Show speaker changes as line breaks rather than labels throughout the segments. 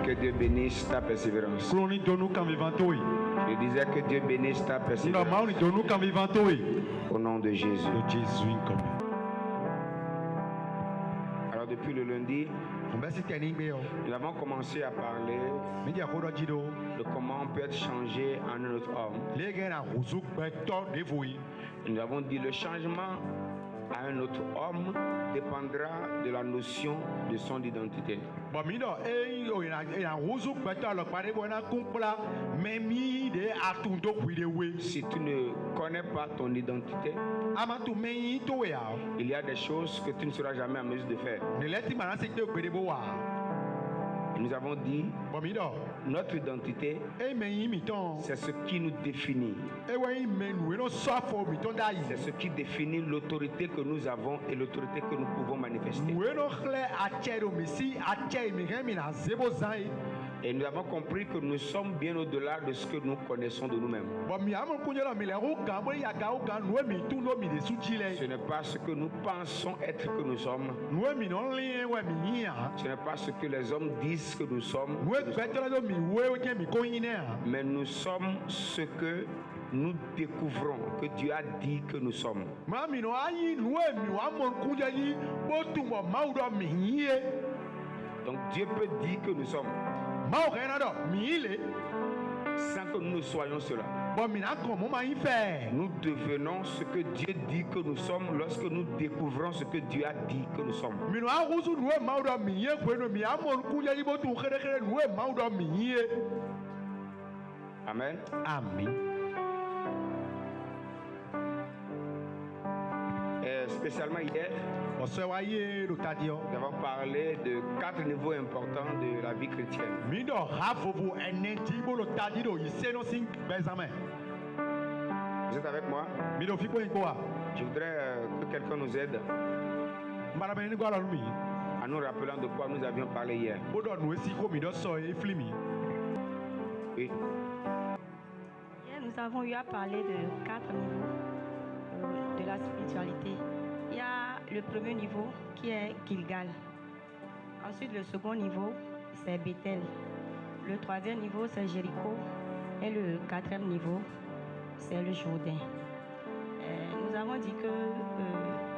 que Dieu bénisse ta persévérance. Je disais que Dieu bénisse ta persévérance. Au nom de Jésus. Alors depuis le lundi, nous avons commencé à parler de comment on peut être changé en un autre homme. Nous avons dit le changement à un autre homme dépendra de la notion de son identité. Si tu ne connais pas ton identité, il y a des choses que tu ne seras jamais en mesure de faire. Et nous avons dit, notre identité, c'est ce qui nous définit. C'est ce qui définit l'autorité que nous avons et l'autorité que nous pouvons manifester. Et nous avons compris que nous sommes bien au-delà de ce que nous connaissons de nous-mêmes. Ce n'est pas ce que nous pensons être que nous sommes. Ce n'est pas ce que les hommes disent que nous sommes. Mais nous sommes ce que nous découvrons, que Dieu a dit que nous sommes. Donc Dieu peut dire que nous sommes sans que nous ne soyons cela. Nous devenons ce que Dieu dit que nous sommes lorsque nous découvrons ce que Dieu a dit que nous sommes. Amen.
Amen.
Et spécialement hier, nous avons parlé de 4 niveaux importants de la vie chrétienne. Vous êtes avec moi? Je voudrais que quelqu'un nous aide en nous rappelant de quoi nous avions parlé hier. Oui.
Hier, nous avons eu à parler de 4 niveaux de la spiritualité. Il y a le premier niveau qui est Gilgal. Ensuite, le second niveau, c'est Bethel. Le troisième niveau, c'est Jéricho. Et le quatrième niveau, c'est le Jourdain. Nous avons dit que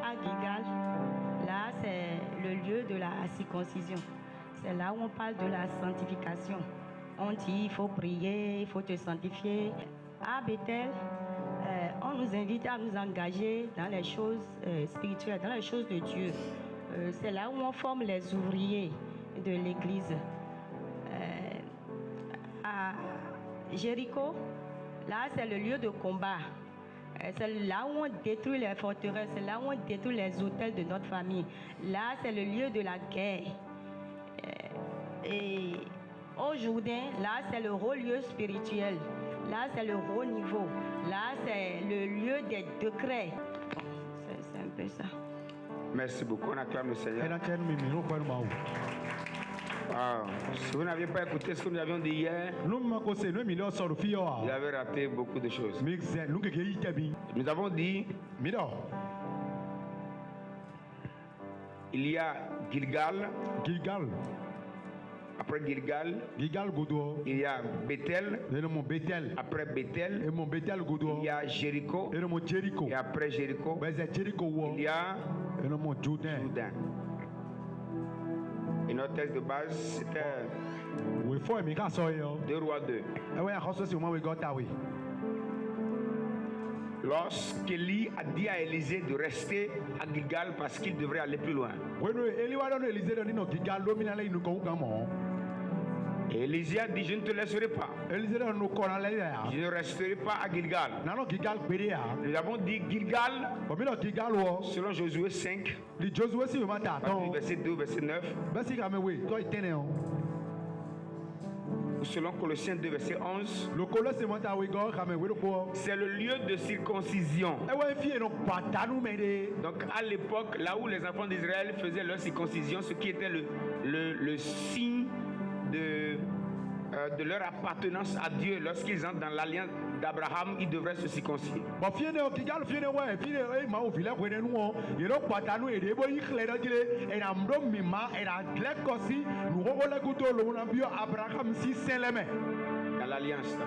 à Gilgal, là, c'est le lieu de la circoncision. C'est là où on parle de la sanctification. On dit il faut prier, il faut te sanctifier. À Bethel, on nous invite à nous engager dans les choses spirituelles, dans les choses de Dieu. C'est là où on forme les ouvriers de l'église. À Jéricho, là c'est le lieu de combat. C'est là où on détruit les forteresses, c'est là où on détruit les hôtels de notre famille. Là c'est le lieu de la guerre. Et au Jourdain, là c'est le haut lieu spirituel. Là, c'est le haut niveau. Là, c'est le lieu des décrets. C'est un peu ça.
Merci beaucoup. On acclame le Seigneur. Si vous n'aviez pas écouté ce que nous avions dit hier, vous avez raté beaucoup de choses. Nous avons dit il y a Gilgal. Après Gilgal, il y a Bethel. Après Bethel, il y a Jéricho. Et après Jéricho, il y a Jourdain. Et notre texte de base, c'était 2 Rois 2. Lorsqu'Élie a dit à Élisée de rester à Gilgal parce qu'il devrait aller plus loin. Et Élisée a dit, je ne te laisserai pas. Je ne resterai pas à Gilgal. Nous avons dit Gilgal, selon Josué 5, verset 2, verset 9. Ou selon Colossiens 2, verset 11. C'est le lieu de circoncision. Donc à l'époque, là où les enfants d'Israël faisaient leur circoncision, ce qui était le signe de de leur appartenance à Dieu lorsqu'ils entrent dans l'alliance d'Abraham, ils devraient se circoncire. Dans l'alliance.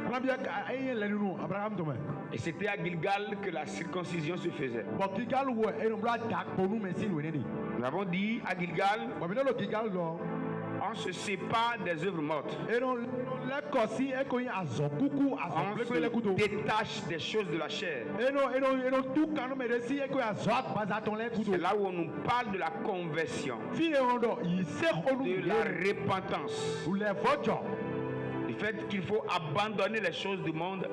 Et c'était à Gilgal que la circoncision se faisait. Nous avons dit à Gilgal, on se sépare des œuvres mortes. On se détache des choses de la chair. C'est là où on nous parle de la conversion, de la repentance, du fait qu'il faut abandonner les choses du monde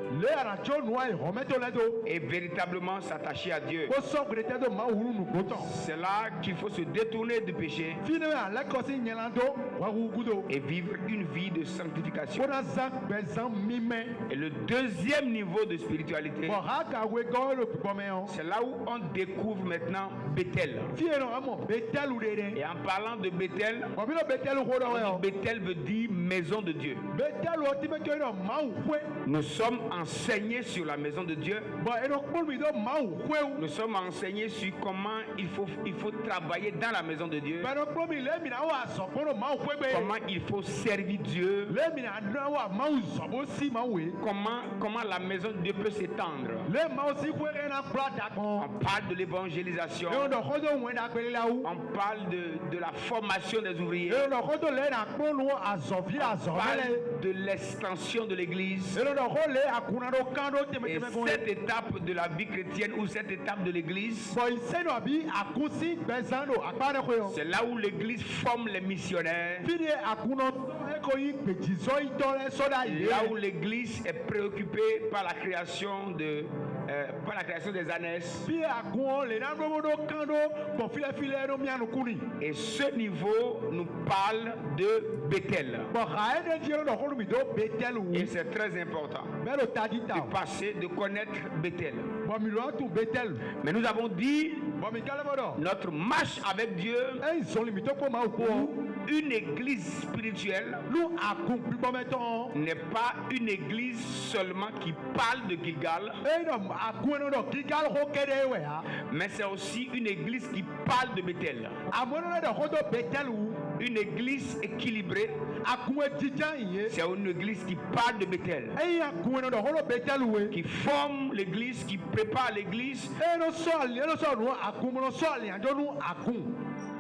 et véritablement s'attacher à Dieu. C'est là qu'il faut se détourner du péché et vivre une vie de sanctification. Et le deuxième niveau de spiritualité, c'est là où on découvre maintenant Bethel. Et en parlant de Bethel, Bethel veut dire maison de Dieu. Nous sommes enseignés sur la maison de Dieu. Nous sommes enseignés sur comment il faut travailler dans la maison de Dieu. Comment il faut servir Dieu. Comment la maison de Dieu peut s'étendre. On parle de l'évangélisation. On parle de la formation des ouvriers. On parle de l'extension de l'église. Et cette étape de la vie chrétienne ou cette étape de l'église, c'est là où l'église forme les missionnaires. Là où l'église est préoccupée par la création des ânesses. Et ce niveau nous parle de Bethel. Et c'est très important de passer, de connaître Bethel. Mais nous avons dit notre marche avec Dieu, une église spirituelle, n'est pas une église seulement qui parle de Gilgal, mais c'est aussi une église qui parle de Bethel. Une église équilibrée, c'est une église qui parle de Bethel, qui forme l'église, qui prépare l'église,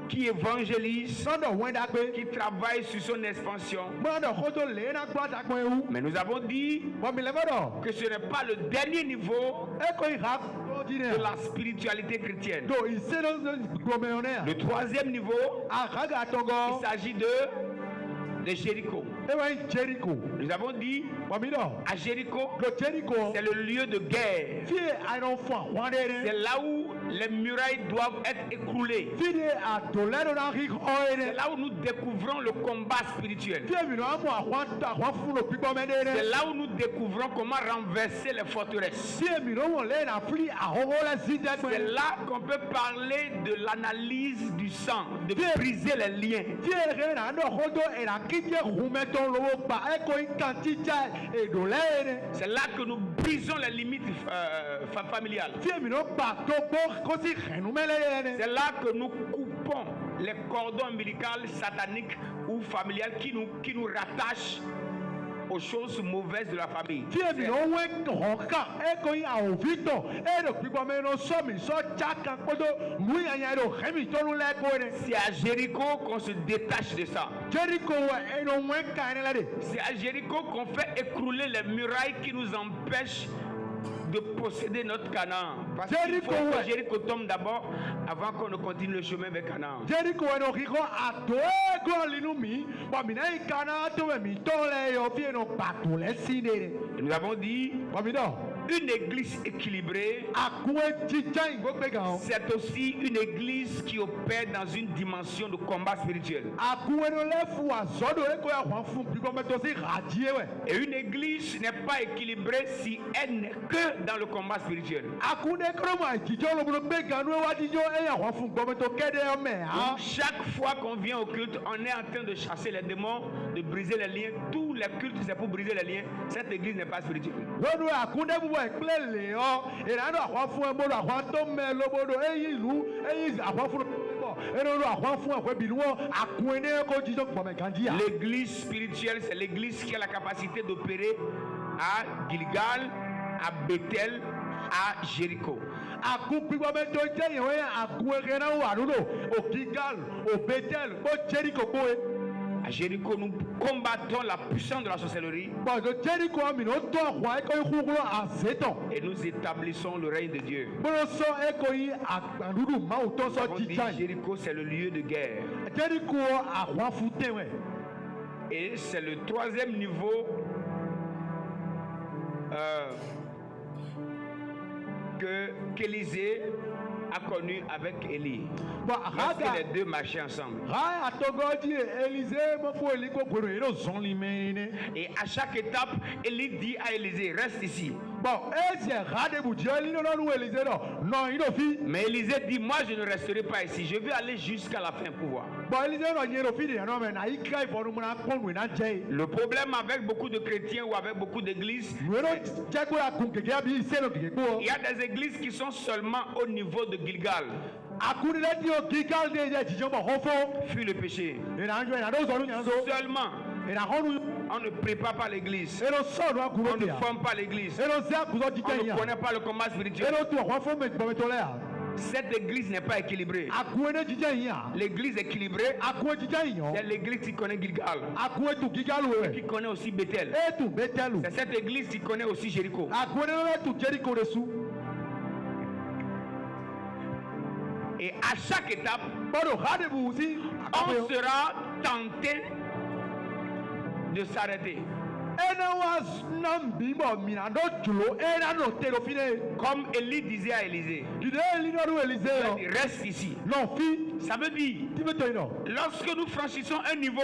qui évangélise, qui travaille sur son expansion. Mais nous avons dit que ce n'est pas le dernier niveau de la spiritualité chrétienne. Le troisième niveau, il s'agit de Jéricho. Nous avons dit à Jéricho, c'est le lieu de guerre. C'est là où les murailles doivent être écroulées. C'est là où nous découvrons le combat spirituel. C'est là où nous découvrons comment renverser les forteresses. C'est là qu'on peut parler de l'analyse du sang, de briser les liens. C'est là que nous brisons les limites familiales. C'est là que nous coupons les cordons ombilicaux sataniques ou familiales qui nous rattachent aux choses mauvaises de la famille. C'est à Jéricho qu'on se détache de ça. C'est à Jéricho qu'on fait écrouler les murailles qui nous empêchent de posséder notre Canaan. Parce qu'il faut que Jéricho tombe d'abord avant qu'on ne continue le chemin vers Canaan. Et nous avons dit une église équilibrée, c'est aussi une église qui opère dans une dimension de combat spirituel. Et une église n'est pas équilibrée si elle n'est que dans le combat spirituel. Donc, chaque fois qu'on vient au culte, on est en train de chasser les démons, de briser les liens. Tous les cultes, c'est pour briser les liens. Cette église n'est pas spirituelle. L'église spirituelle, c'est l'église qui a la capacité d'opérer à Gilgal, à Bethel, à Jéricho. À Jéricho, nous combattons la puissance de la sorcellerie et nous établissons le règne de Dieu. Jéricho, c'est le lieu de guerre. Et c'est le troisième niveau qu'Élisée a connu avec Élie. Lorsque les deux marchaient ensemble. Et à chaque étape, Élie dit à Élisée, reste ici. Mais Élisée dit, moi je ne resterai pas ici, je vais aller jusqu'à la fin pour voir. Le problème avec beaucoup de chrétiens ou avec beaucoup d'églises, il y a des églises qui sont seulement au niveau de Gilgal. Fuis le péché. Seulement. On ne prépare pas l'église. On ne forme pas l'église. On ne connaît pas le combat spirituel. Cette église n'est pas équilibrée. L'église équilibrée, c'est l'église qui connaît Gilgal, qui connaît aussi Bethel. C'est cette église qui connaît aussi Jéricho. Et à chaque étape, on sera tenté de s'arrêter. Comme Élie disait à Élisée, reste ici. Ça veut dire, lorsque nous franchissons un niveau,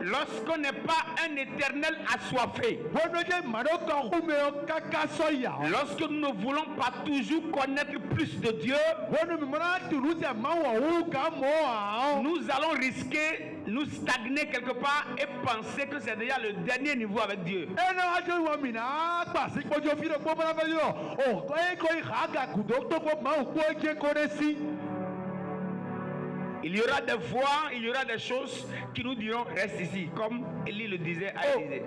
lorsqu'on n'est pas un éternel assoiffé, lorsque nous ne voulons pas toujours connaître plus de Dieu, nous allons risquer nous stagner quelque part et penser que c'est déjà le dernier niveau avec Dieu. Il y aura des voix, il y aura des choses qui nous diront reste ici, comme Élie le disait à Élisée.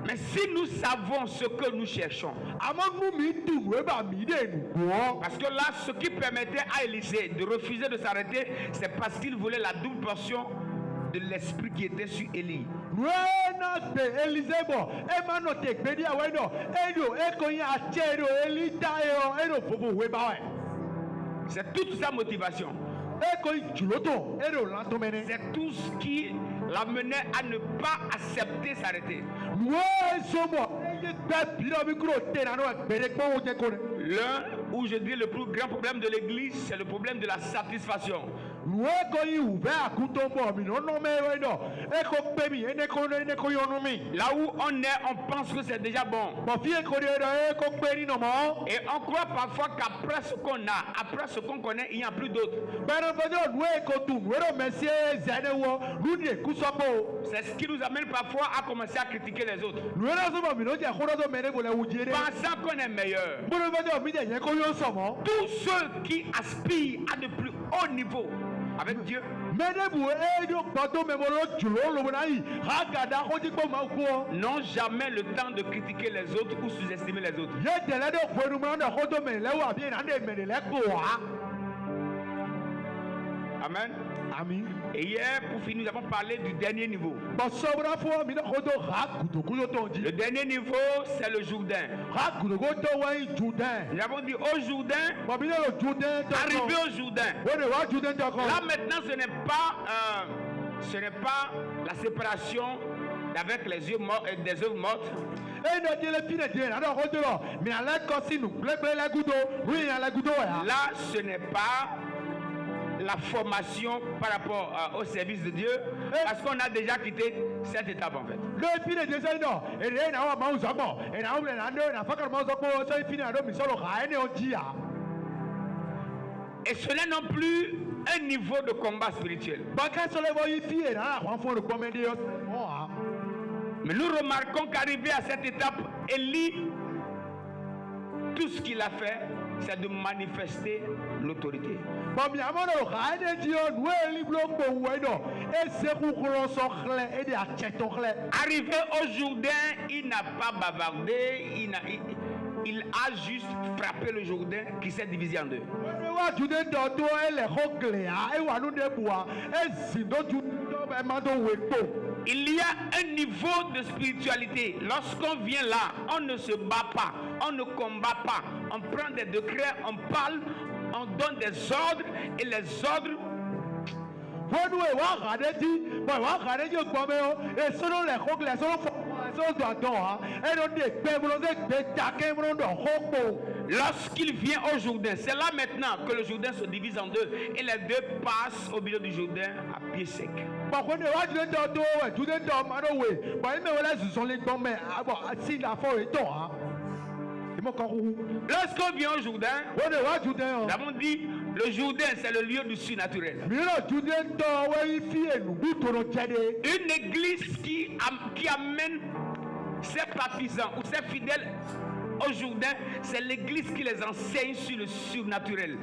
Mais si nous savons ce que nous cherchons, parce que là, ce qui permettait à Élisée de refuser de s'arrêter, c'est parce qu'il voulait la double portion de l'esprit qui était sur Élie. C'est toute sa motivation. C'est tout ce qui l'amenait à ne pas accepter s'arrêter. L'un, où je dis le plus grand problème de l'église, c'est le problème de la satisfaction. Là où on est, on pense que c'est déjà bon. Et on croit parfois qu'après ce qu'on a, après ce qu'on connaît, il n'y a plus d'autre. C'est ce qui nous amène parfois à commencer à critiquer les autres, pensant qu'on est meilleur. Tous ceux qui aspirent à de plus haut niveau avec Dieu n'ont jamais le temps de critiquer les autres ou sous-estimer les autres. Amen. Et hier, pour finir, nous avons parlé du dernier niveau. Le dernier niveau, c'est le Jourdain. Nous avons dit au Jourdain, arrivé au Jourdain. Là maintenant, ce n'est pas Ce n'est pas la séparation avec les yeux morts et des œuvres mortes. Là, ce n'est pas la formation par rapport au service de Dieu, parce qu'on a déjà quitté cette étape en fait. Et ce n'est non plus un niveau de combat spirituel. Mais nous remarquons qu'arrivé à cette étape, Élie, tout ce qu'il a fait, c'est de manifester l'autorité. Arrivé au Jourdain, il n'a pas bavardé, il a juste frappé le Jourdain qui s'est divisé en deux. Il y a un niveau de spiritualité. Lorsqu'on vient là, on ne se bat pas, on ne combat pas. On prend des décrets, on parle, on donne des ordres et les ordres. Lorsqu'il vient au Jourdain, c'est là maintenant que le Jourdain se divise en deux et les deux passent au milieu du Jourdain à pied sec. Lorsqu'on vient au Jourdain, nous avons dit le Jourdain c'est le lieu du surnaturel. Une église qui amène ses partisans ou ses fidèles au Jourdain, c'est l'église qui les enseigne sur le surnaturel.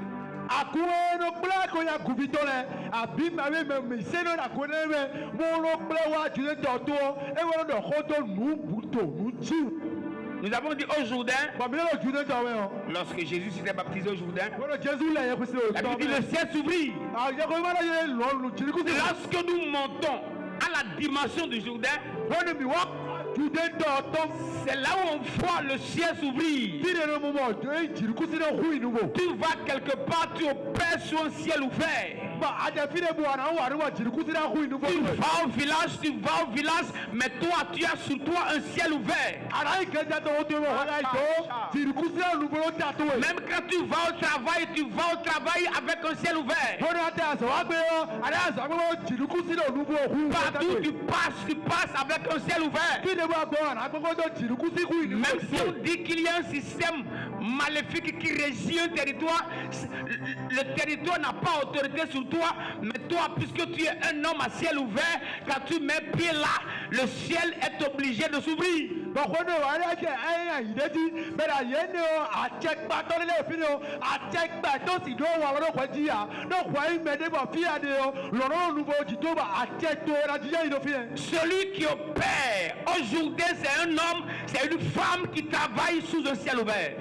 Nous avons dit au Jourdain, lorsque Jésus s'était baptisé au Jourdain, la Bible dit le ciel s'ouvrit. Lorsque nous montons à la dimension du Jourdain, c'est là où on voit le ciel s'ouvrir. Tu vas quelque part, tu opères sur un ciel ouvert. Tu vas au village, mais toi, tu as sur toi un ciel ouvert. Même quand tu vas au travail avec un ciel ouvert. Partout tu passes avec un ciel ouvert. Même si on dit qu'il y a un système maléfique qui régit un territoire, le territoire n'a pas autorité sur toi, mais toi, puisque tu es un homme à ciel ouvert, quand tu mets pied là, le ciel est obligé de s'ouvrir. Celui qui opère au Jourdain, c'est un homme, c'est une femme qui travaille sous un ciel ouvert.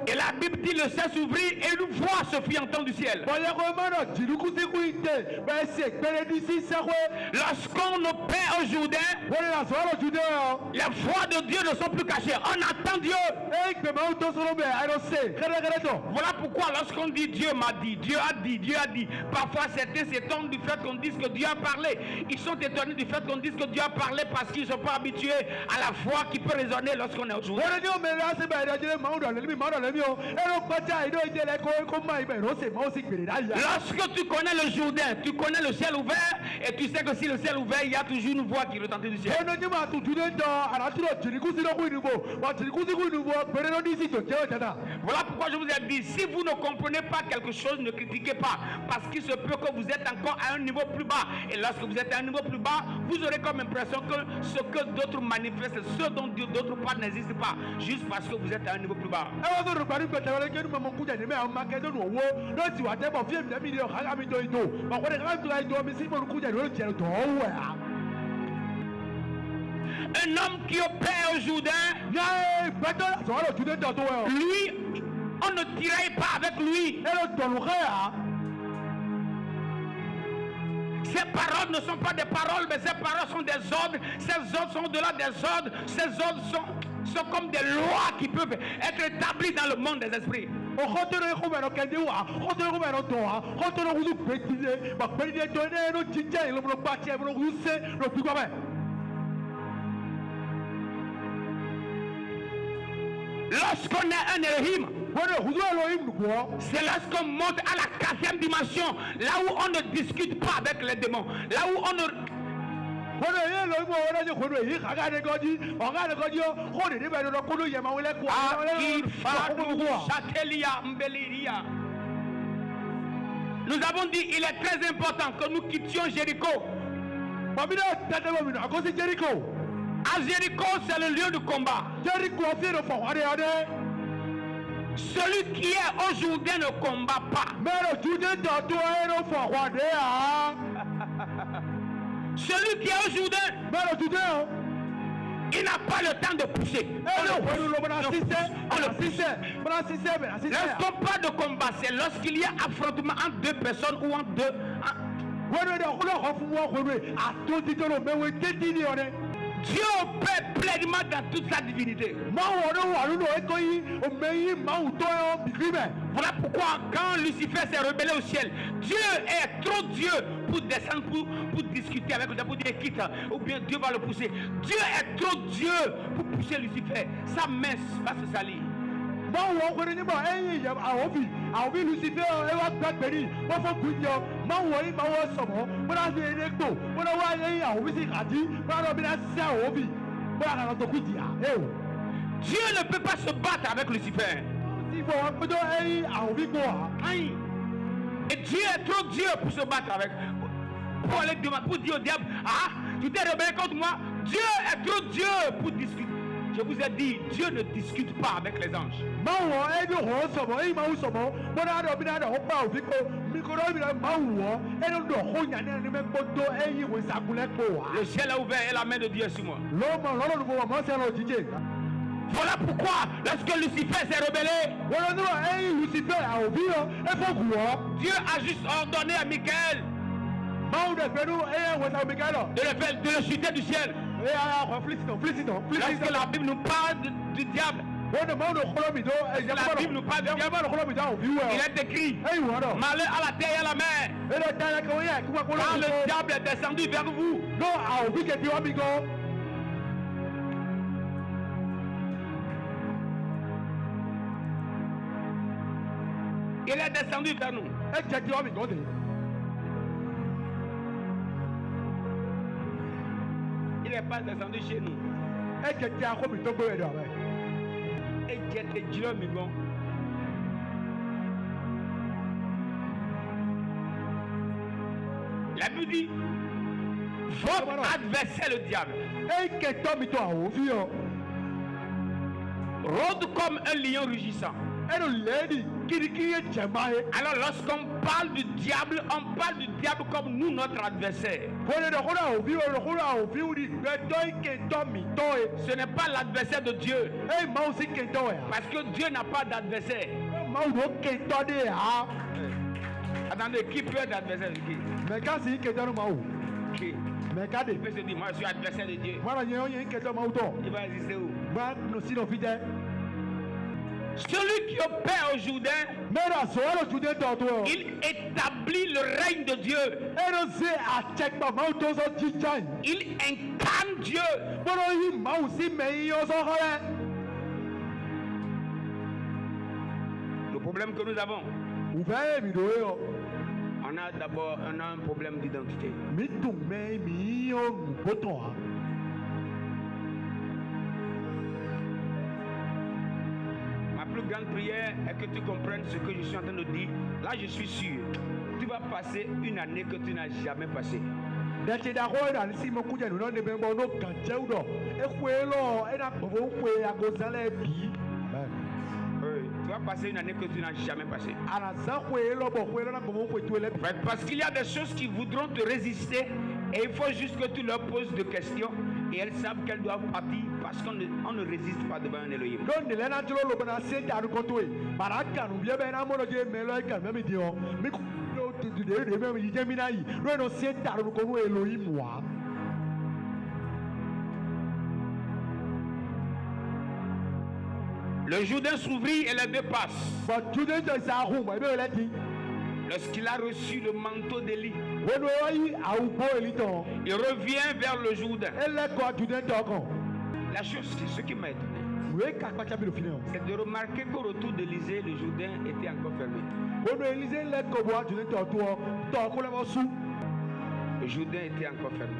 Et la Bible dit le ciel s'ouvrit et une voix se fit entendre du ciel. Lorsqu'on opère au Jourdain, les voix de Dieu ne sont plus cachées. On attend Dieu. Voilà pourquoi lorsqu'on dit Dieu m'a dit, Dieu a dit, Dieu a dit, parfois certains s'étonnent du fait qu'on dise que Dieu a parlé. Ils sont étonnés du fait qu'on dise que Dieu a parlé parce qu'ils ne sont pas habitués à la voix qui peut résonner lorsqu'on est au Jourdain. Lorsque tu connais le Jourdain, tu connais le ciel ouvert et tu sais que si le ciel est ouvert, il y a toujours une voix qui retentit du ciel. Voilà pourquoi je vous ai dit, si vous ne comprenez pas quelque chose, ne critiquez pas, parce qu'il se peut que vous êtes encore à un niveau plus bas. Et lorsque vous êtes à un niveau plus bas, vous aurez comme impression que ce que d'autres manifestent, ce dont d'autres parlent n'existe pas, juste parce que vous êtes à un niveau plus bas. Un homme qui opère au Jourdain, lui, on ne tiraille pas avec lui. Ces paroles ne sont pas des paroles, mais ces paroles sont des ordres. Ces ordres sont au-delà des ordres. Ces ordres sont sont comme des lois qui peuvent être établies dans le monde des esprits. Lorsqu'on a un Elohim, c'est lorsqu'on monte à la 4e dimension, là où on ne discute pas avec les démons, là où on ne... Nous avons dit il est très important que nous quittions Jéricho. À Jéricho, c'est le lieu de combat. Celui qui est au Jourdain ne combat pas. Celui qui est au Jourdain, il n'a pas le temps de pousser. Lorsqu'on parle de combat, c'est lorsqu'il y a affrontement entre deux personnes ou entre deux. Dieu opère pleinement dans toute sa divinité. Voilà pourquoi quand Lucifer s'est rebellé au ciel, Dieu est trop Dieu pour descendre, pour discuter avec lui, pour dire quitte, ou bien Dieu va le pousser. Dieu est trop Dieu pour pousser Lucifer. Sa main va se salir. Dieu ne peut pas se battre avec Lucifer. Et Dieu est trop Dieu pour se battre avec. Pour dire au diable, ah, tu t'es rebellé contre moi. Dieu est trop Dieu pour discuter. Je vous ai dit, Dieu ne discute pas avec les anges. Le ciel a ouvert et la main de Dieu est sur moi. Voilà pourquoi, lorsque Lucifer s'est rebellé, Dieu a juste ordonné à Michael de le jeter du ciel. Lorsque la Bible nous parle du diable, la Bible nous parle du diable, il est écrit malheur à la terre et à la mer. Quand le diable est descendu vers vous, il est descendu vers nous. Il n'est pas descendu chez nous. La Bible dit, votre adversaire le diable rôde comme un lion rugissant. Alors lorsqu'on parle du diable, on parle du diable comme nous, notre adversaire. Ce n'est pas l'adversaire de Dieu. Parce que Dieu n'a pas d'adversaire. Attendez, qui peut être adversaire de qui? Qui? Il peut se dire, moi je suis adversaire de Dieu. Il va exister où? Celui qui opère au Jourdain, il établit le règne de Dieu. Il incarne Dieu. Le problème que nous avons, on a d'abord un problème d'identité. Ma plus grande prière est que tu comprennes ce que je suis en train de dire. Là, je suis sûr, tu vas passer une année que tu n'as jamais passée. Tu vas passer une année que tu n'as jamais passée. Parce qu'il y a des choses qui voudront te résister et il faut juste que tu leur poses des questions et elles savent qu'elles doivent partir parce qu'on ne résiste pas devant un Elohim. Le Jourdain s'ouvrit et les deux passent. Lorsqu'il a reçu le manteau d'Élie, il revient vers le Jourdain. La chose, ce qui m'a étonné, c'est de remarquer qu'au retour d'Élisée, le Jourdain était encore fermé. Le Jourdain était encore fermé.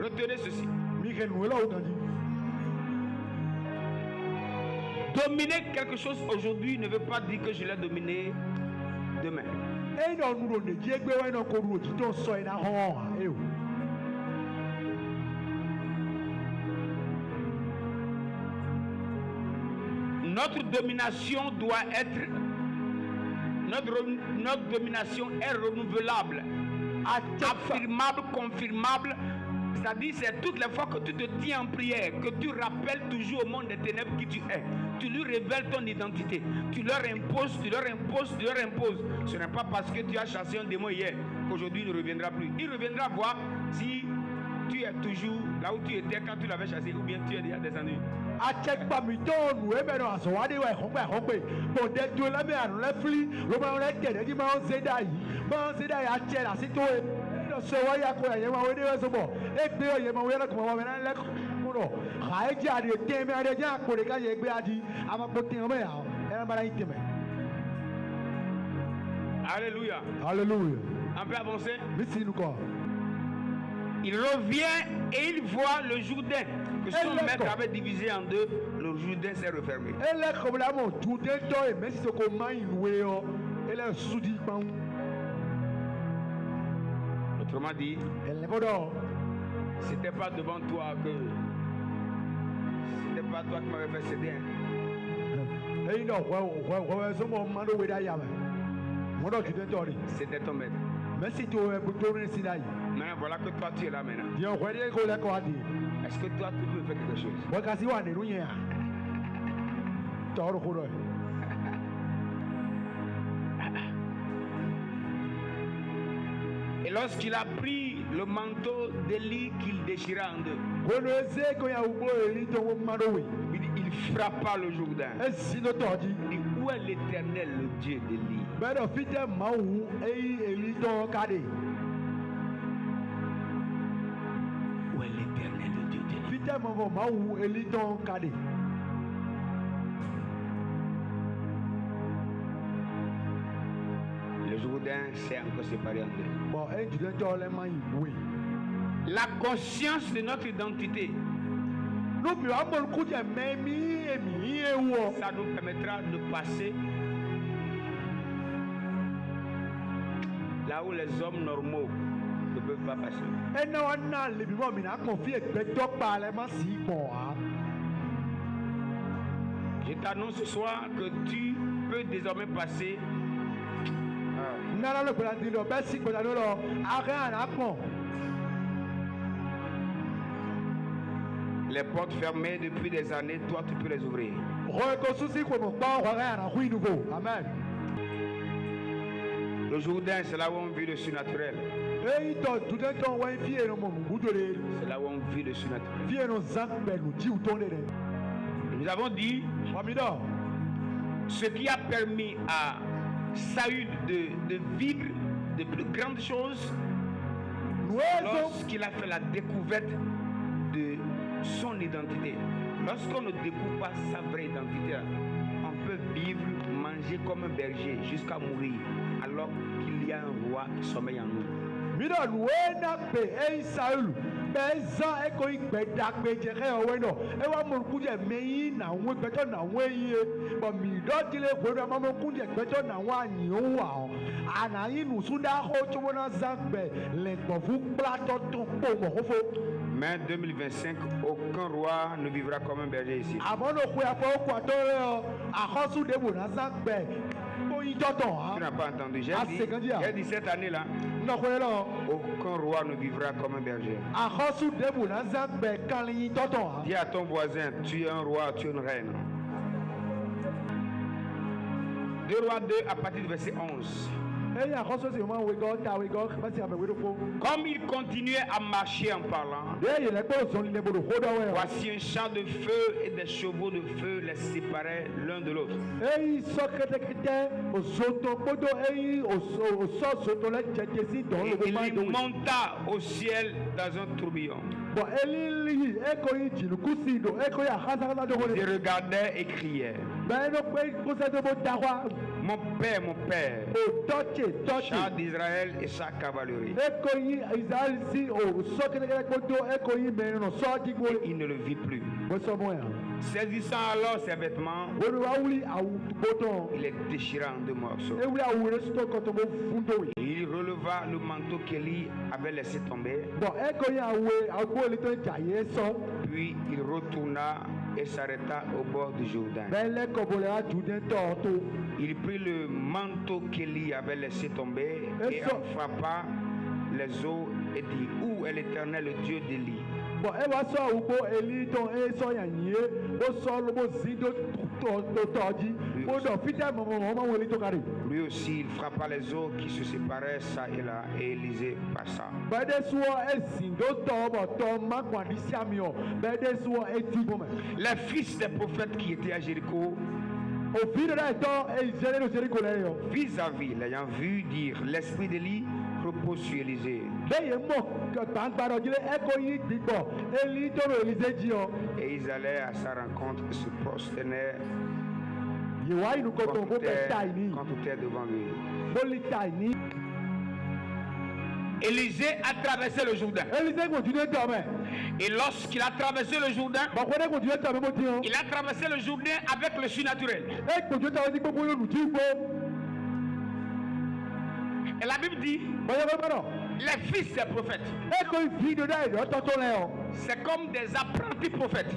Retenez ceci. Dominer quelque chose aujourd'hui ne veut pas dire que je l'ai dominé demain. Notre domination doit être, notre domination est renouvelable, affirmable, confirmable. C'est-à-dire, c'est toutes les fois que tu te tiens en prière, que tu rappelles toujours au monde des ténèbres qui tu es. Tu lui révèles ton identité. Tu leur imposes, tu leur imposes, tu leur imposes. Ce n'est pas parce que tu as chassé un démon hier qu'aujourd'hui il ne reviendra plus. Il reviendra voir si tu es toujours là où tu étais quand tu l'avais chassé ou bien tu es déjà descendu. Alléluia.
Alléluia.
On peut avancer.
Il
revient et il voit le Jourdain que son maître avait divisé en deux. Le Jourdain s'est refermé. Autrement dit, c'était pas devant toi que c'était pas toi qui m'avais fait céder. C'était ton maître. Maintenant voilà que toi tu es là maintenant. Est-ce que toi tu peux faire quelque chose? Et lorsqu'il a pris le manteau d'Élie qu'il déchira en deux, il frappa le Jourdain. Et où est l'Éternel, le Dieu d'Élie? Où est l'Éternel, le Dieu d'Élie? Le Jourdain s'est encore séparé en deux. La conscience de notre identité, ça nous permettra de passer là où les hommes normaux ne peuvent pas passer. Je t'annonce ce soir que tu peux désormais passer les portes fermées depuis des années, toi tu peux les ouvrir.
Amen.
Le Jourdain, c'est là où on vit le surnaturel. C'est là où on vit le surnaturel. Nous avons dit ce qui a permis à Saül de vivre de plus grandes choses lorsqu'il a fait la découverte de son identité. Lorsqu'on ne découvre pas sa vraie identité, on peut vivre, manger comme un berger jusqu'à mourir alors qu'il y a un roi qui sommeille en nous. Mais 2025, aucun roi ne vivra comme un berger ici. Tu n'as pas entendu. J'ai dit cette année-là, aucun roi ne vivra comme un berger. Dis à ton voisin, tu es un roi, tu es une reine. 2 Rois 2 à partir du verset 11. Comme il continuait à marcher en parlant, voici un char de feu et des chevaux de feu les séparaient l'un de l'autre. Et il monta au ciel dans un tourbillon. Il regardait et criait: mon père, char d'Israël et sa cavalerie. Et il ne le vit plus. Saisissant alors ses vêtements, il les déchira en 2 morceaux. Et il releva le manteau qu'Élie avait laissé tomber. Puis il retourna et s'arrêta au bord du Jourdain. Il prit le manteau qu'Élie avait laissé tomber et en frappa les eaux et dit: où est l'Éternel, le Dieu d'Élie? Lui aussi, il frappa les eaux qui se séparaient ça et là, et Élisée passa. Les fils des prophètes qui étaient à Jéricho, vis-à-vis, l'ayant vu, dire: l'esprit d'Élie repose sur Élisée. Et ils allaient à sa rencontre et se prosternaient contre terre devant lui. Élisée a traversé le Jourdain. Et lorsqu'il a traversé le Jourdain, il a traversé le Jourdain avec le surnaturel. Et la Bible dit: les fils des prophètes, c'est comme des apprentis prophètes.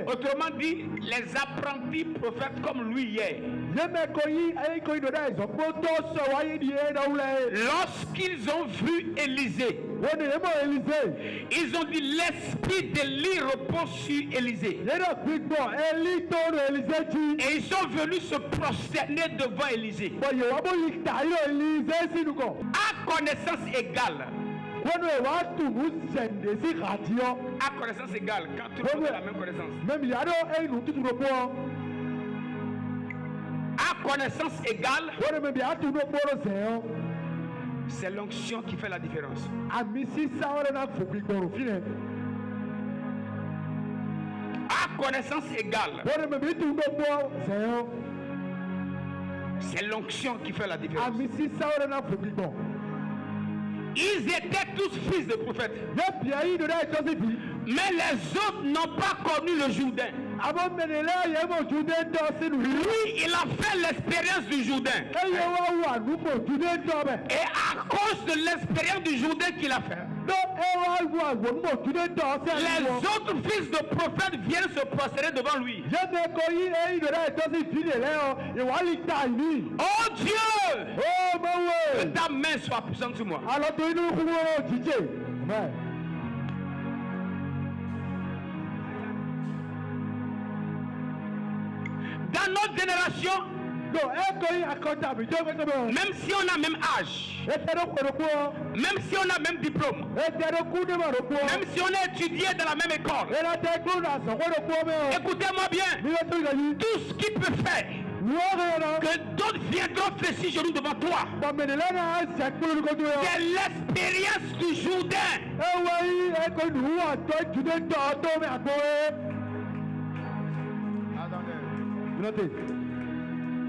Autrement dit, les apprentis prophètes comme lui hier. Lorsqu'ils ont vu Élisée, ils ont dit: l'esprit d'Élie repose sur Élisée. Et ils sont venus se prosterner devant Élisée. À connaissance égale. À connaissance égale, quand tout le monde a la même connaissance. À connaissance égale, c'est l'onction qui fait la différence. À connaissance égale, c'est l'onction qui fait la différence. Ils étaient tous fils de prophètes. Mais les autres n'ont pas connu le Jourdain. Lui, il a fait l'expérience du Jourdain. Et à cause de l'expérience du Jourdain qu'il a fait, les autres fils de prophètes viennent se prosterner devant lui. Oh Dieu, que ta main soit puissante sur moi. Dans notre génération, même si on a même âge, même si on a même diplôme, même si on est étudié dans la même école, écoutez-moi bien, tout ce qui peut faire que d'autres viendront fléchir genoux devant toi, c'est l'expérience du Jourdain.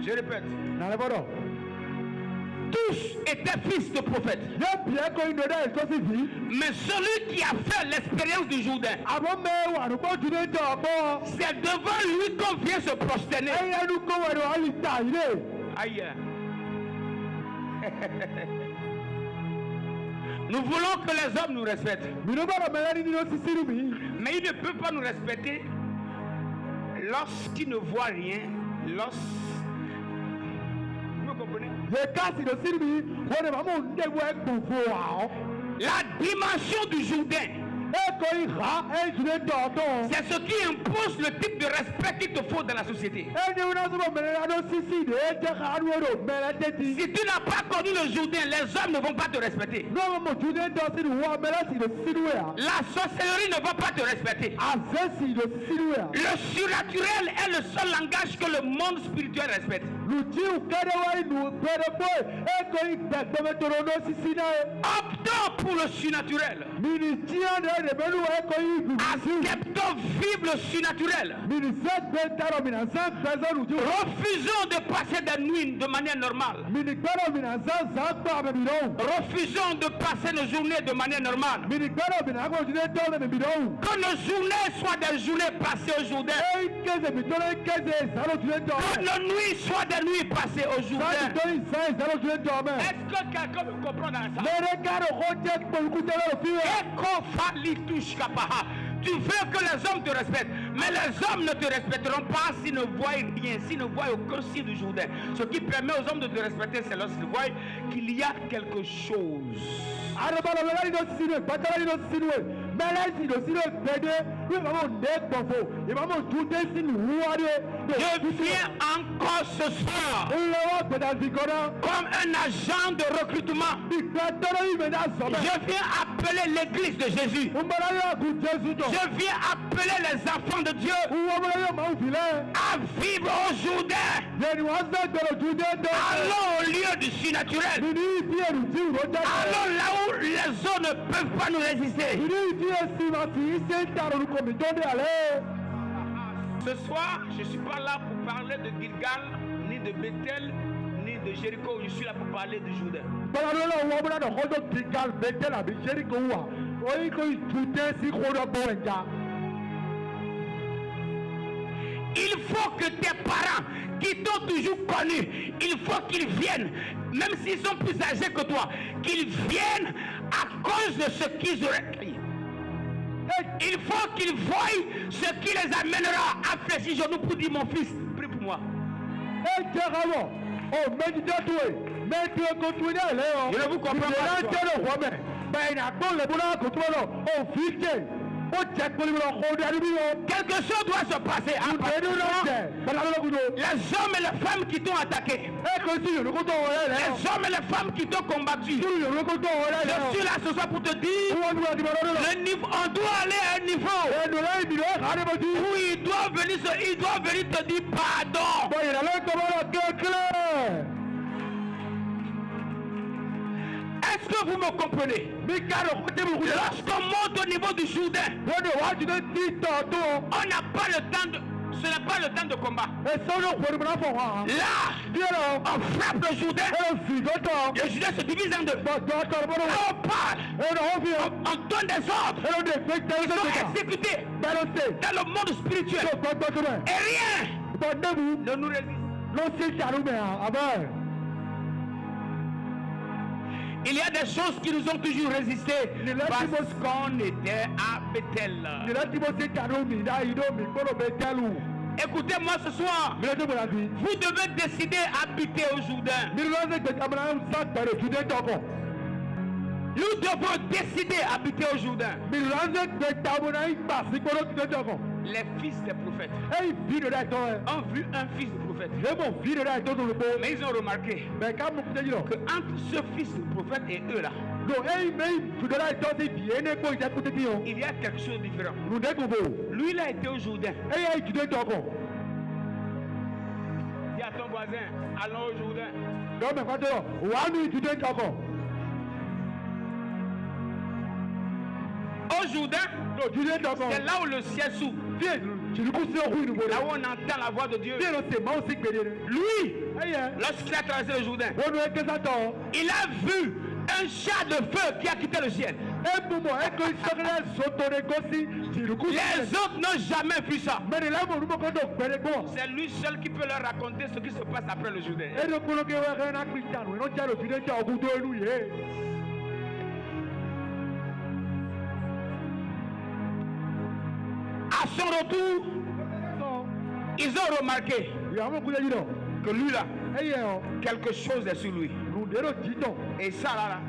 Je répète, tous étaient fils de prophètes. Mais celui qui a fait l'expérience du Jourdain, c'est devant lui qu'on vient se prosterner. Aïe. Nous voulons que les hommes nous respectent. Mais ils ne peuvent pas nous respecter lorsqu'ils ne voient rien. Vous me comprenez? La dimension du Jourdain C'est ce qui impose le type de respect qu'il te faut dans la société. Si tu n'as pas connu le Jourdain, les hommes ne vont pas te respecter. La sorcellerie ne va pas te respecter. Le surnaturel est le seul langage que le monde spirituel respecte. Optons pour le surnaturel. Acceptons vivre le surnaturel. Refusons de passer des nuits de manière normale. Refusons de passer nos journées de manière normale. Que nos journées soient des journées passées au Jourdain. Que nos nuits soient des nuits passées au Jourdain. Est-ce que quelqu'un me comprend dans ça? Tu veux que les hommes te respectent, mais les hommes ne te respecteront pas s'ils ne voient rien, s'ils ne voient aucun signe du Jourdain. Ce qui permet aux hommes de te respecter, c'est lorsqu'ils voient qu'il y a quelque chose. Je viens encore ce soir comme un agent de recrutement. Je viens appeler l'église de Jésus. Je viens appeler les enfants de Dieu à vivre au Jourdain. Allons au lieu du surnaturel. Allons là où les eaux ne peuvent pas nous résister. Ce soir, je ne suis pas là pour parler de Gilgal, ni de Bethel, ni de Jéricho. Je suis là pour parler du Jourdain. Il faut que tes parents qui t'ont toujours connu, il faut qu'ils viennent, même s'ils sont plus âgés que toi, qu'ils viennent à cause de ce qu'ils auraient crié. Il faut qu'ils voient ce qui les amènera à fléchir genoux pour dire mon fils, prie pour moi. Je ne vous comprends pas. Quelque chose doit se passer. Les hommes et les femmes qui t'ont attaqué, les hommes et les femmes qui t'ont combattu, je suis là ce soir pour te dire, on doit aller à un niveau où il doit venir te dire pardon. Est-ce que vous me comprenez? Lorsqu'on monte au niveau du Jourdain, on n'a pas le temps de... Ce n'est pas le temps de combat. Là, on frappe le Jourdain. Le Jourdain se divise en deux. Là, on parle. On donne des ordres. Ils sont exécutés dans le monde spirituel. Et rien ne nous résiste. Il y a des choses qui nous ont toujours résisté parce qu'on était à Bethel. Écoutez-moi ce soir. Vous devez décider d'habiter au Jourdain. Nous devons décider d'habiter au Jourdain. Les fils des prophètes ont vu un fils de prophète. Mais ils ont remarqué que entre ce fils de prophète et eux là, il y a quelque chose de différent. Lui, il a été au Jourdain. Dis à ton voisin, allons au Jourdain. Au Jourdain, c'est là où le ciel s'ouvre. Là où on entend la voix de Dieu. Lui, lorsqu'il a traversé le Jourdain, il a vu un char de feu qui a quitté le ciel. Les autres n'ont jamais vu ça. C'est lui seul qui peut leur raconter ce qui se passe après le Jourdain. À son retour, ils ont remarqué que lui là, quelque chose est sur lui. Et ça là,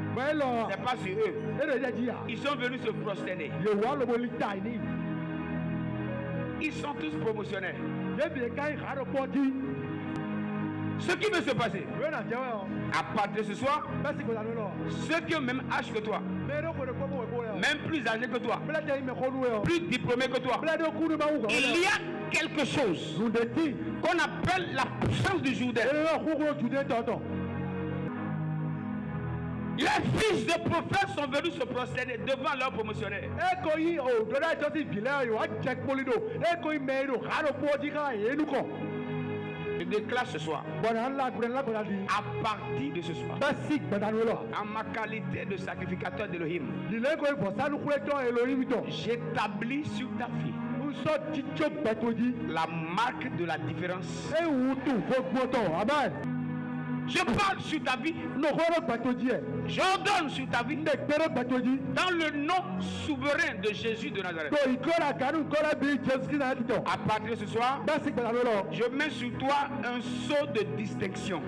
c'est pas sur eux. Ils sont venus se prosterner. Ils sont tous promotionnels. Ce qui veut se passer, à partir de ce soir, ceux qui ont même âge que toi, même plus âgés que toi, plus diplômés que toi, il y a quelque chose qu'on appelle la puissance du Jourdain. Les fils de prophètes sont venus se prosterner devant leurs promotionnaires. Je déclare ce soir, à partir de ce soir, en ma qualité de sacrificateur d'Elohim, j'établis sur ta fille la marque de la différence. Je parle sur ta vie. J'ordonne sur ta vie. Dans le nom souverain de Jésus de Nazareth. À partir de ce soir, je mets sur toi un sceau de distinction.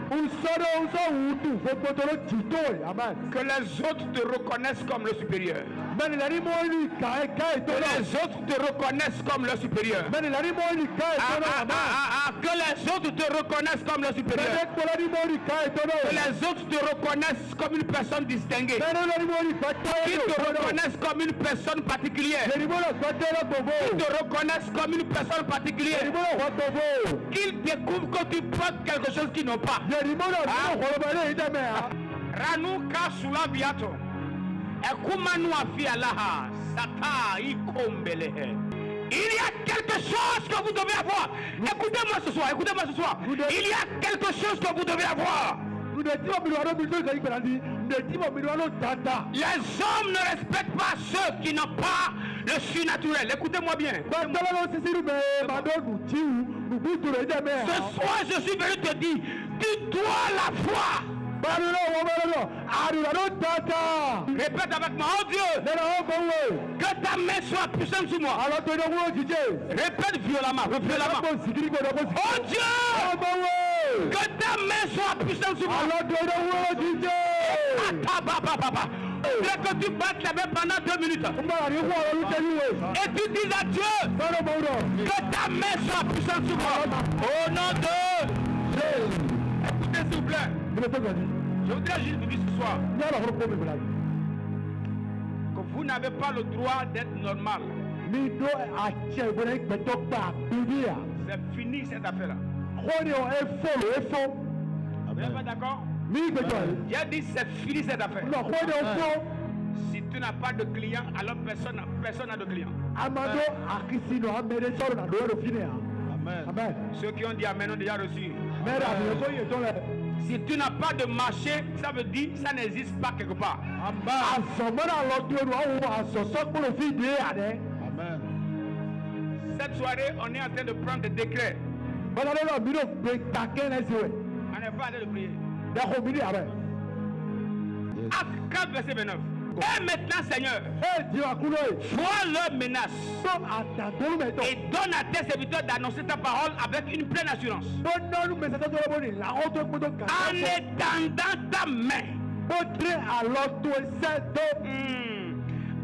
Que les autres te reconnaissent comme le supérieur. Que les autres te reconnaissent comme le supérieur. Que les autres te reconnaissent comme le supérieur. Que les autres te reconnaissent comme une personne distinguée. Qu'ils te reconnaissent comme une personne particulière. Qu'ils te reconnaissent comme une personne particulière. Qu'ils découvrent que tu portes quelque chose qu'ils n'ont pas. Ranou Kasula Biato. Ekumanu Afialaha. Sata Ikombelehe. Il y a quelque chose que vous devez avoir. Écoutez-moi ce soir, écoutez-moi ce soir. Il y a quelque chose que vous devez avoir. Les hommes ne respectent pas ceux qui n'ont pas le surnaturel. Écoutez-moi bien. Ce soir, je suis venu te dire, tu dois la foi. Répète avec moi, oh Dieu, que ta main soit puissante sur moi. Répète violemment, violemment. Oh Dieu, que ta main soit puissante sur moi. C'est que tu battes la main pendant 2 minutes. Et tu dis à Dieu, que ta main soit puissante sur moi. Au nom de Jésus. Écoutez s'il vous plaît. Je voudrais juste vous dire ce soir que vous n'avez pas le droit d'être normal. C'est fini cette affaire-là. Vous n'êtes pas d'accord? J'ai dit c'est fini cette affaire. Si tu n'as pas de client, alors personne n'a de client. Amen. Ceux qui ont dit Amen ont déjà reçu. Si tu n'as pas de marché, ça veut dire que ça n'existe pas quelque part. Amen. Cette soirée, on est en train de prendre des décrets. On n'est pas en train de prier. Acte 4, verset 29. Et maintenant, Seigneur, vois leurs menaces et donne à tes serviteurs d'annoncer ta parole avec une pleine assurance. En étendant ta main.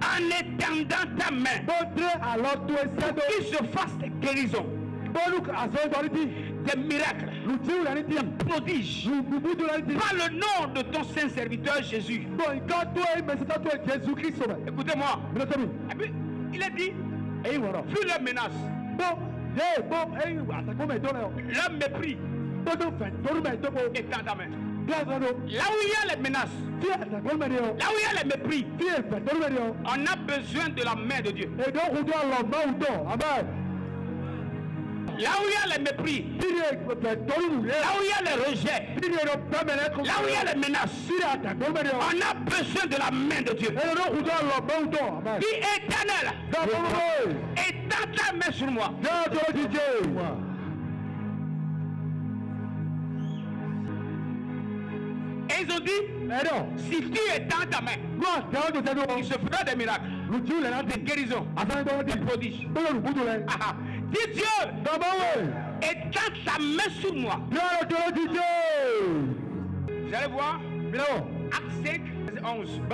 En étendant ta main. Qu'il se fasse des guérisons. Des miracles, des prodiges, par le nom de ton saint serviteur Jésus. Écoutez-moi. Et puis, il a dit, vu leur menace, leur mépris, est dans ta main. Là où il y a les menaces, là où il y a les mépris, on a besoin de la main de Dieu. Là où il y a les mépris, là où il y a les rejets, là où il y a les menaces, on a besoin de la main de Dieu. Dis éternel, étends ta main sur moi. Et ils ont dit, si tu étends ta main, il se fera des miracles, des guérisons, des prodiges. Dis Dieu, étends ta main sur moi. Vous allez voir, Acte 5, verset 11. Une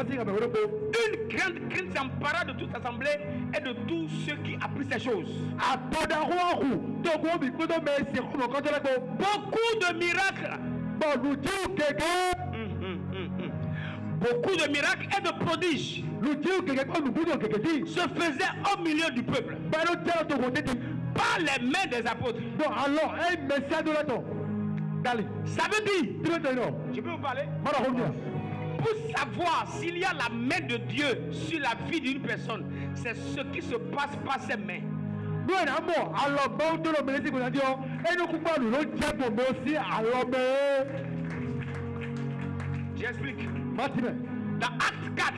grande crainte s'empara de toute l'assemblée et de tous ceux qui apprennent ces choses. Beaucoup de miracles. Beaucoup de miracles et de prodiges se faisaient au milieu du peuple par les mains des apôtres. Ça veut dire, je peux vous parler, pour savoir s'il y a la main de Dieu sur la vie d'une personne, c'est ce qui se passe par ses mains. J'explique. Dans Acte 4,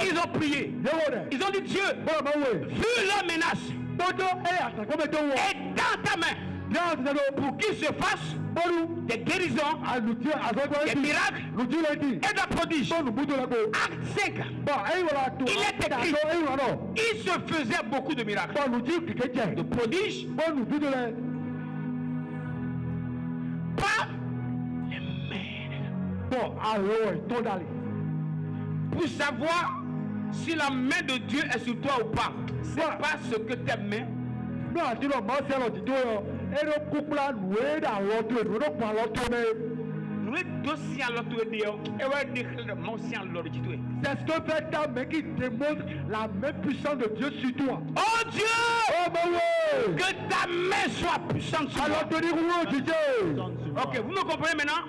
ils ont prié. Ils ont dit, Dieu, vu leur menace, et dans ta main, pour qu'il se fasse des guérisons, des miracles et des prodiges. Acte 5, il est écrit, il se faisait beaucoup de miracles, de prodiges, par les mains. Pour savoir si la main de Dieu est sur toi ou pas, c'est pas ce que tes mains. C'est ce que fait ta main qui démontre la main puissante de Dieu sur toi. Oh Dieu! Que ta main soit puissante sur toi. Ok, vous me comprenez maintenant?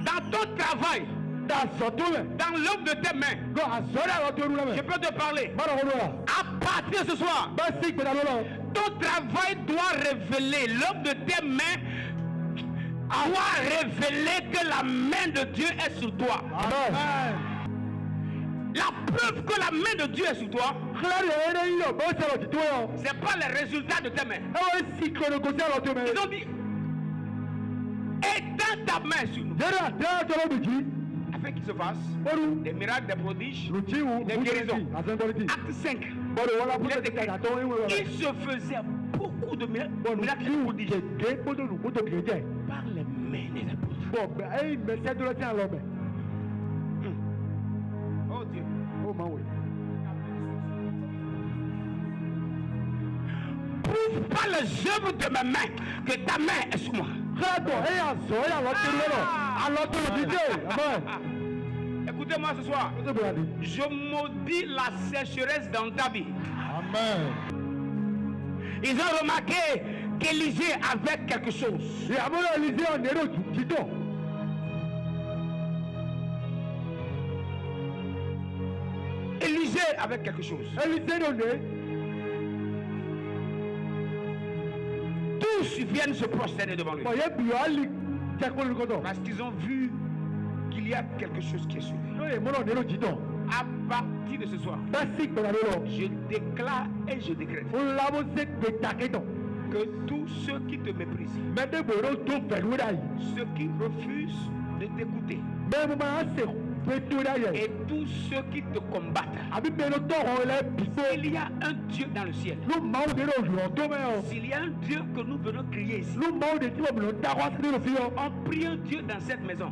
Dans ton travail, dans l'œuvre de tes mains, je peux te parler. À partir de ce soir, ton travail doit révéler, l'œuvre de tes mains doit révéler que la main de Dieu est sur toi. Amen. La preuve que la main de Dieu est sur toi, c'est pas les résultats de tes mains. Ils ont dit, étends ta main sur nous, afin qu'il se fasse des miracles, des prodiges, des guérisons. Acte 5, il se faisait beaucoup de miracles et de prodiges par les mains des apôtres. Oh Dieu. Prouve par les œuvres de ma main que ta main est sur moi. Écoutez-moi ce soir. Je maudis la sécheresse dans ta vie. Amen. Ils ont remarqué qu'Élisée avait quelque chose. Élisée avait quelque chose. Tous viennent se prosterner devant lui. Parce qu'ils ont vu qu'il y a quelque chose qui est sur lui. À partir de ce soir, je déclare et je décrète que tous ceux qui te méprisent, ceux qui refusent de t'écouter, et tous ceux qui te combattent, s'il y a un Dieu dans le ciel, s'il y a un Dieu que nous venons crier ici, on prie un Dieu dans cette maison.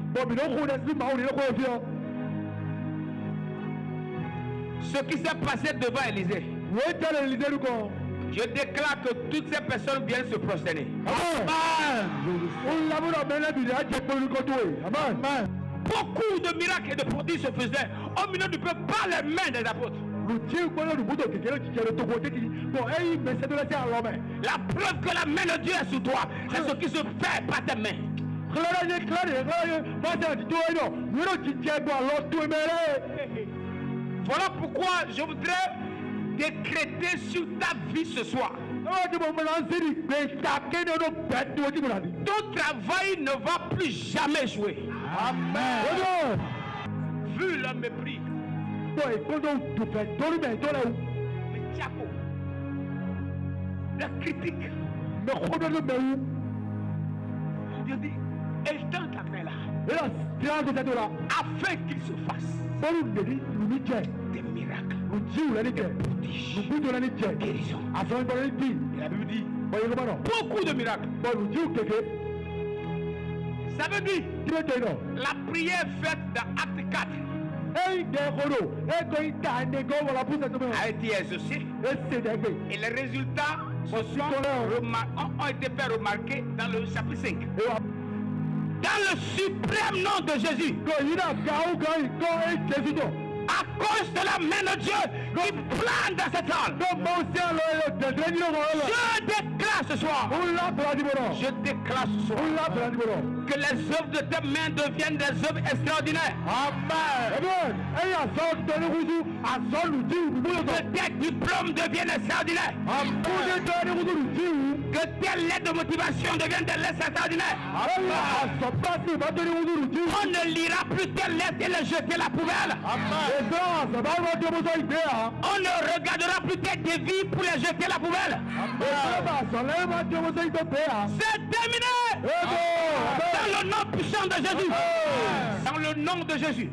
Ce qui s'est passé devant Élisée, je déclare que toutes ces personnes viennent se prosterner. Amen. Beaucoup de miracles et de prodiges se faisaient au milieu du peuple par les mains des apôtres. La preuve que la main de Dieu est sur toi, c'est ce qui se fait par tes mains. Voilà pourquoi je voudrais décréter sur ta vie ce soir. Ton travail ne va plus jamais jouer. Amen. Vu le mépris, la critique, Dieu dit, étends ta main là, afin qu'il se fasse des miracles, des prodiges, des guérisons. Et la Bible dit, beaucoup de miracles. Ça veut dire la prière faite dans Acte 4 a été exaucée. Et les résultats ont été fait remarquer dans le chapitre 5. Dans le suprême nom de Jésus. À cause de la main de Dieu qui plane dans cette salle. Je déclare ce soir. Je déclare ce soir que les œuvres de tes mains deviennent des œuvres extraordinaires. Amen. Que tes diplômes deviennent extraordinaires. Que tes lettres de motivation deviennent des lettres extraordinaires. On ne lira plus tes lettres et les jeter à la poubelle. On ne regardera plus tes dévies pour les jeter à la poubelle. C'est terminé. Dans le nom puissant de Jésus. Dans le nom de Jésus.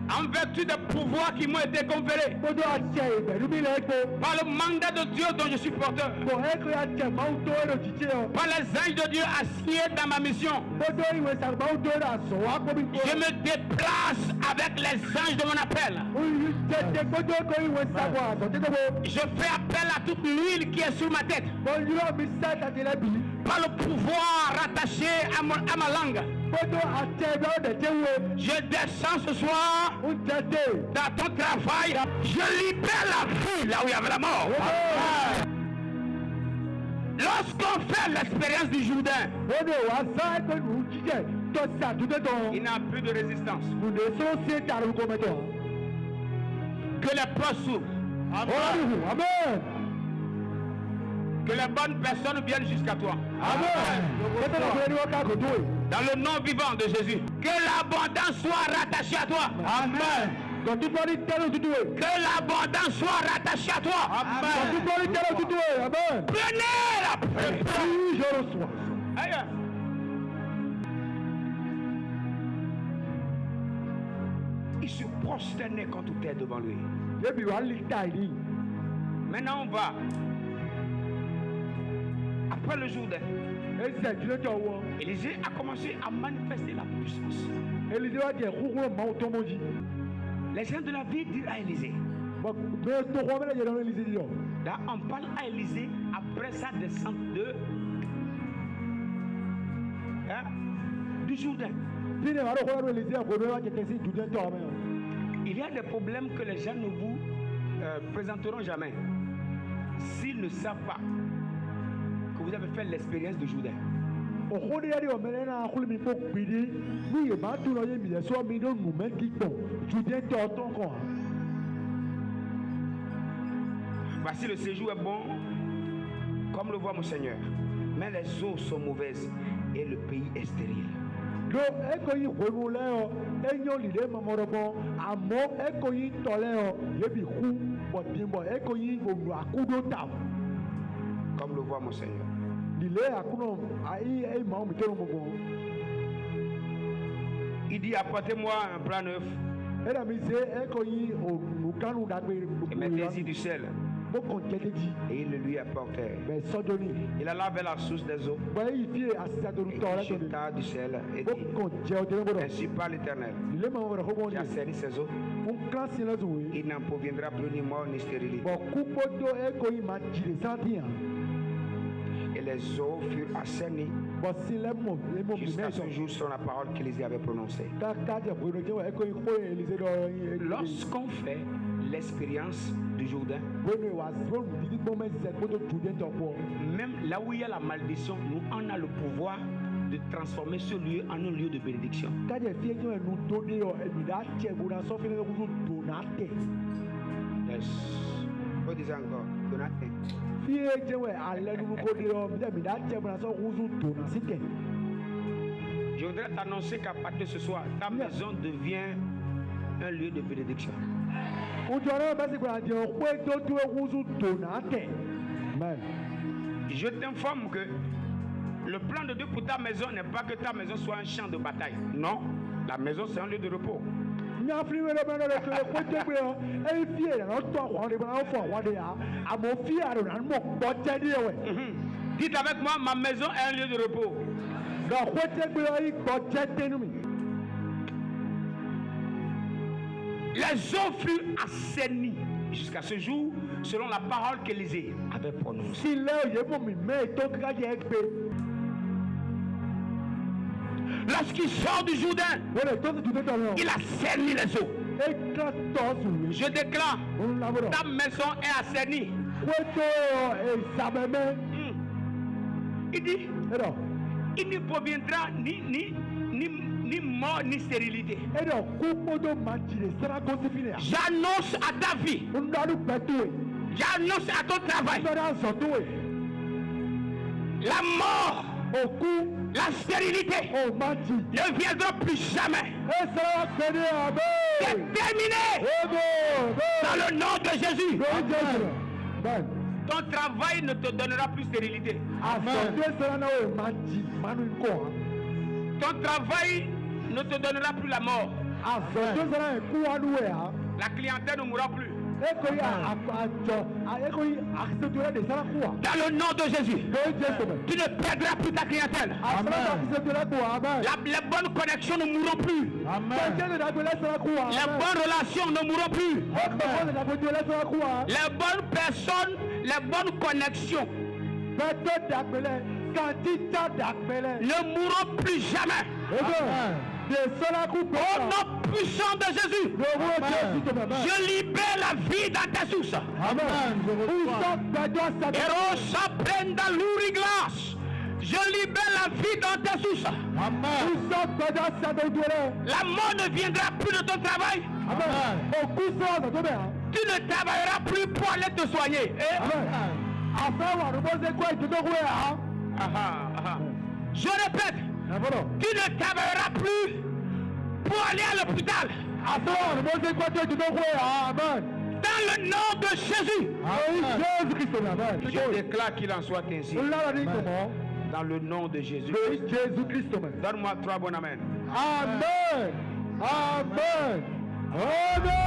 En vertu des pouvoirs qui m'ont été conférés. Par le mandat de Dieu dont je suis porteur. Par les anges de Dieu assignés dans ma mission. Je me déplace avec les anges de mon appel. Je fais appel à toute l'huile qui est sur ma tête. Par le pouvoir rattaché à ma langue. Je descends ce soir dans ton travail. Je libère la vie là où il y avait la mort. Lorsqu'on fait l'expérience du Jourdain, il n'y a plus de résistance. Que les portes s'ouvrent. Amen. Que les bonnes personnes viennent jusqu'à toi. Amen. Dans le nom vivant de Jésus. Que l'abondance soit rattachée à toi. Amen. Que l'abondance soit rattachée à toi. Amen. Prenez la paix. Je reçois. Aïe. Il se prosternait quand tout est devant lui. Maintenant on va. Après le Jourdain, Élisée a commencé à manifester la puissance. Les gens de la vie disent à Élisée. Là, on parle à Élisée après sa descente du Jourdain. Il y a des problèmes que les gens ne vous présenteront jamais s'ils ne savent pas que vous avez fait l'expérience de Jourdain. Voici le séjour est bon, comme le voit mon Seigneur. Mais les eaux sont mauvaises et le pays est stérile. Comme le voit mon Seigneur. Il dit apportez-moi un plat neuf. Et mettez-y du sel. Et il le lui apportait. Il alla vers la source des eaux. Et il jeta du sel et dit ainsi par l'Éternel, j'ai assaini ces eaux. Il n'en proviendra plus ni mort ni stérilité. Et les eaux furent assainies jusqu'à ce jour sur la parole qu'Élisée avait prononcée. Lorsqu'on fait l'expérience du Jourdain, même là où il y a la malédiction, nous on a le pouvoir de transformer ce lieu en un lieu de bénédiction. Yes. Faut dire encore, Donatin. Je voudrais t'annoncer qu'à partir de ce soir, ta maison devient un lieu de bénédiction. Je t'informe que le plan de Dieu pour ta maison n'est pas que ta maison soit un champ de bataille. Non, la maison c'est un lieu de repos. Dites avec moi, ma maison est un lieu de repos. Les eaux furent assainies jusqu'à ce jour, selon la parole qu'Élisée avait prononcée. Lorsqu'il sort du Jourdain, il assainit les eaux. Je déclare, ta maison est assainie. Il dit, il ne proviendra ni mort ni stérilité. J'annonce à ta vie, j'annonce à ton travail, la mort, la stérilité ne viendra plus jamais. C'est terminé dans le nom de Jésus. Ton travail ne te donnera plus stérilité. Ton travail ne te donnera plus la mort. La clientèle ne mourra plus. Dans le nom de Jésus, tu ne perdras plus ta clientèle. Les bonnes connexions ne mourront plus. Les bonnes relations ne mourront plus. Les bonnes personnes, les bonnes connexions ne mourront plus jamais. Au nom puissant de Jésus, je libère la vie dans tes sources. Je libère la vie dans tes sources. La mort ne viendra plus de ton travail. Tu ne travailleras plus pour aller te soigner. Je répète, tu ne travailleras plus pour aller à l'hôpital. Dans le nom de Jésus, je déclare qu'il en soit ainsi. Dans le nom de Jésus. Donne-moi 3 bons amen.
Amen. Amen. Amen.